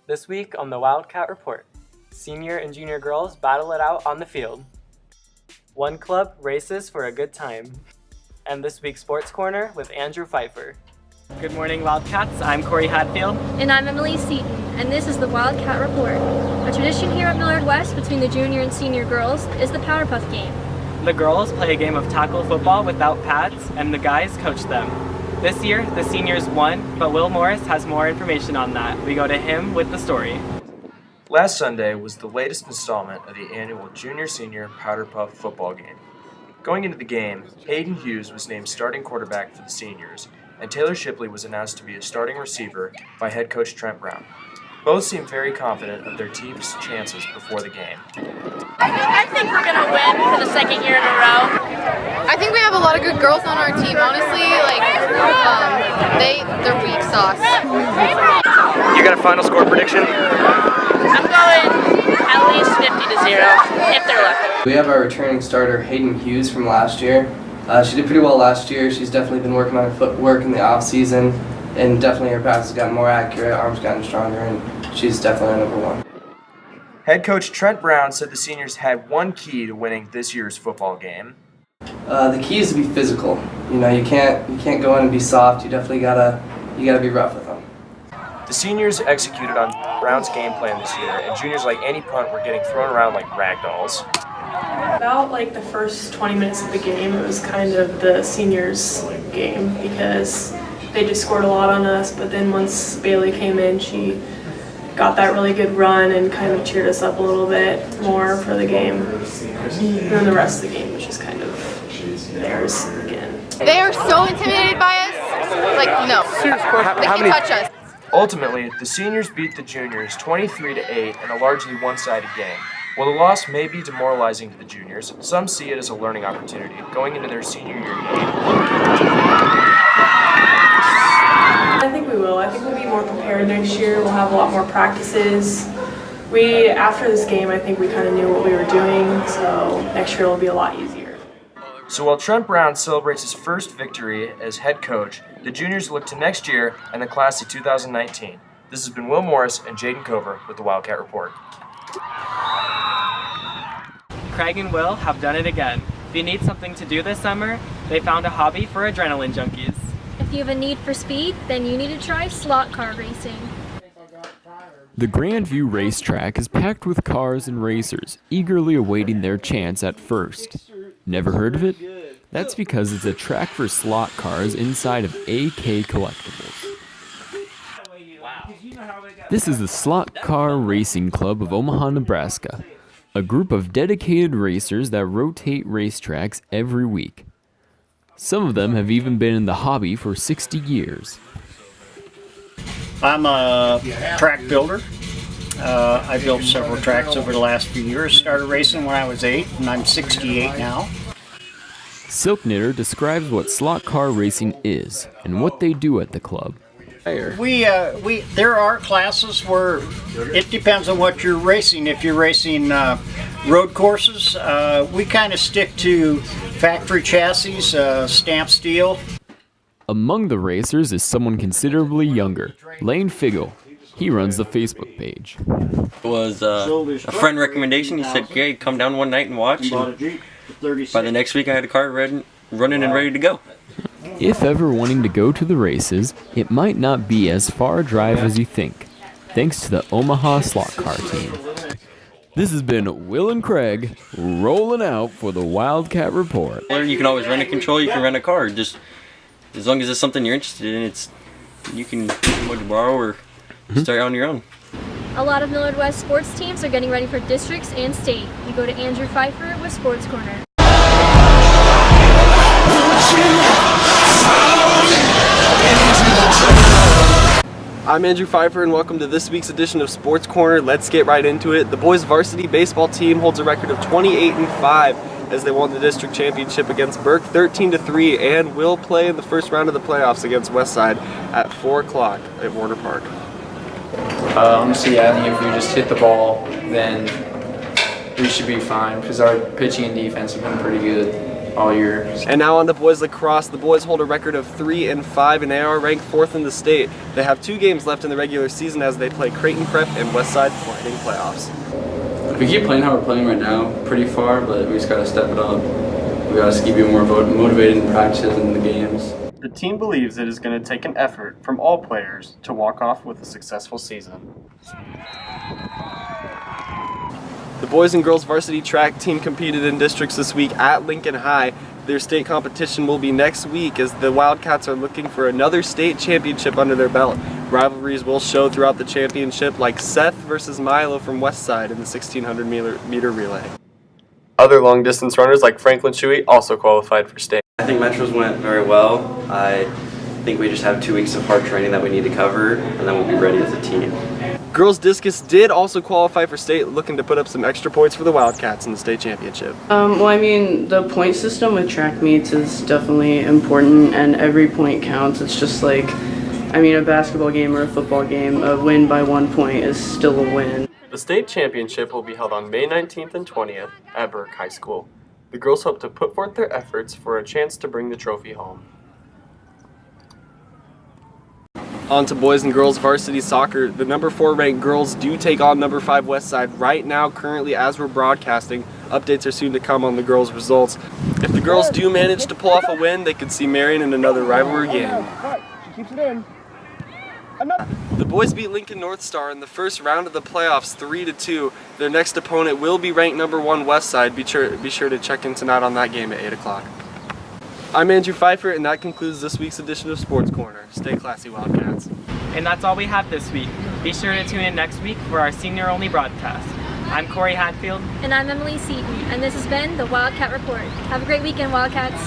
This week on the Wildcat Report, senior and junior girls battle it out on the field. One club races for a good time. And this week's Sports Corner with Andrew Pfeifer. Good morning, Wildcats. I'm Corey Hadfield. And I'm Emily Seaton, and this is the Wildcat Report. A tradition here at Millard West between the junior and senior girls is the Powderpuff game. The girls play a game of tackle football without pads, and the guys coach them. This year, the seniors won, but Will Morris has more information on that. We go to him with the story. Last Sunday was the latest installment of the annual Junior-Senior Powderpuff football game. Going into the game, Hayden Hughes was named starting quarterback for the seniors, and Taylor Shipley was announced to be a starting receiver by head coach Trent Brown. Both seemed very confident of their team's chances before the game. I think we're going to win for the second year in a row. I think we have a lot of good girls on our team, honestly. They're weak sauce. You got a final score prediction? I'm going at least 50-0, if they're lucky. We have our returning starter, Hayden Hughes, from last year. She did pretty well last year. She's definitely been working on her footwork in the off-season, and definitely her passes gotten more accurate, arms gotten stronger, and she's definitely our number one. Head coach Trent Brown said the seniors had one key to winning this year's football game. The key is to be physical. You know, you can't go in and be soft. You definitely gotta be rough with them. The seniors executed on Brown's game plan this year, and juniors, like any punt, were getting thrown around like rag dolls. About the first 20 minutes of the game, it was kind of the seniors' game because they just scored a lot on us, but then once Bailey came in, she got that really good run and kind of cheered us up a little bit more for the game. And then the rest of the game was just kind of theirs again. They are so intimidated by us. No. They can't touch us. Ultimately, the seniors beat the juniors 23-8 in a largely one-sided game. While the loss may be demoralizing to the juniors, some see it as a learning opportunity going into their senior year game. I think we will. I think we'll be more prepared next year. We'll have a lot more practices. After this game, I think we kind of knew what we were doing, so next year will be a lot easier. So while Trent Brown celebrates his first victory as head coach, the juniors look to next year and the class of 2019. This has been Will Morris and Jaden with the Wildcat Report. Craig and Will have done it again. If you need something to do this summer, they found a hobby for adrenaline junkies. If you have a need for speed, then you need to try slot car racing. The Grandview racetrack is packed with cars and racers, eagerly awaiting their chance at first. Never heard of it? That's because it's a track for slot cars inside of AK Collectibles. This is the Slot Car Racing Club of Omaha, Nebraska, a group of dedicated racers that rotate racetracks every week. Some of them have even been in the hobby for 60 years. I'm a track builder. I built several tracks over the last few years. Started racing when I was 8, and I'm 68 now. Silk Knitter describes what slot car racing is and what they do at the club. There are classes where it depends on what you're racing. If you're racing road courses, we kind of stick to factory chassis, stamped steel. Among the racers is someone considerably younger, Lane Figgle. He runs the Facebook page. It was a friend recommendation. He said, "Okay, come down one night and watch." And by the next week, I had a car running and ready to go. If ever wanting to go to the races, it might not be as far a drive as you think, thanks to the Omaha Slot Car team. This has been Will and Craig rolling out for the Wildcat Report. You can always rent a control, you can rent a car. Just as long as it's something you're interested in, you can borrow or start on your own. A lot of Millard West sports teams are getting ready for districts and state. We go to Andrew Pfeifer with Sports Corner. I'm Andrew Pfeifer and welcome to this week's edition of Sports Corner. Let's get right into it. The boys varsity baseball team holds a record of 28-5 as they won the district championship against Burke 13-3 and will play in the first round of the playoffs against Westside at 4 o'clock at Warner Park. Honestly, I think if we just hit the ball, then we should be fine because our pitching and defense have been pretty good. all year. And now on to boys lacrosse. The boys hold a record of 3-5 and they are ranked 4th in the state. They have 2 games left in the regular season as they play Creighton Prep and Westside before hitting playoffs. If we keep playing how we're playing right now, pretty far, but we just got to step it up. We got to keep being more motivated in practices and in the games. The team believes it is going to take an effort from all players to walk off with a successful season. The boys and girls varsity track team competed in districts this week at Lincoln High. Their state competition will be next week as the Wildcats are looking for another state championship under their belt. Rivalries will show throughout the championship, like Seth versus Milo from Westside in the 1600 meter relay. Other long distance runners like Franklin Shuey also qualified for state. I think Metros went very well. I think we just have 2 weeks of hard training that we need to cover, and then we'll be ready as a team. Girls discus did also qualify for state, looking to put up some extra points for the Wildcats in the state championship. Well, I mean, the point system with track meets is definitely important, and every point counts. It's just like, I mean, a basketball game or a football game, a win by 1 point is still a win. The state championship will be held on May 19th and 20th at Burke High School. The girls hope to put forth their efforts for a chance to bring the trophy home. On to boys and girls varsity soccer. The number 4 ranked girls do take on number 5 Westside right now, currently as we're broadcasting. Updates are soon to come on the girls' results. If the girls do manage to pull off a win, they could see Marion in another rivalry game. She keeps it in. The boys beat Lincoln North Star in the first round of the playoffs 3-2. Their next opponent will be ranked number 1 Westside. Be sure to check in tonight on that game at 8 o'clock. I'm Andrew Pfeifer, and that concludes this week's edition of Sports Corner. Stay classy, Wildcats. And that's all we have this week. Be sure to tune in next week for our senior-only broadcast. I'm Corey Hadfield. And I'm Emily Seaton, and this has been the Wildcat Report. Have a great weekend, Wildcats.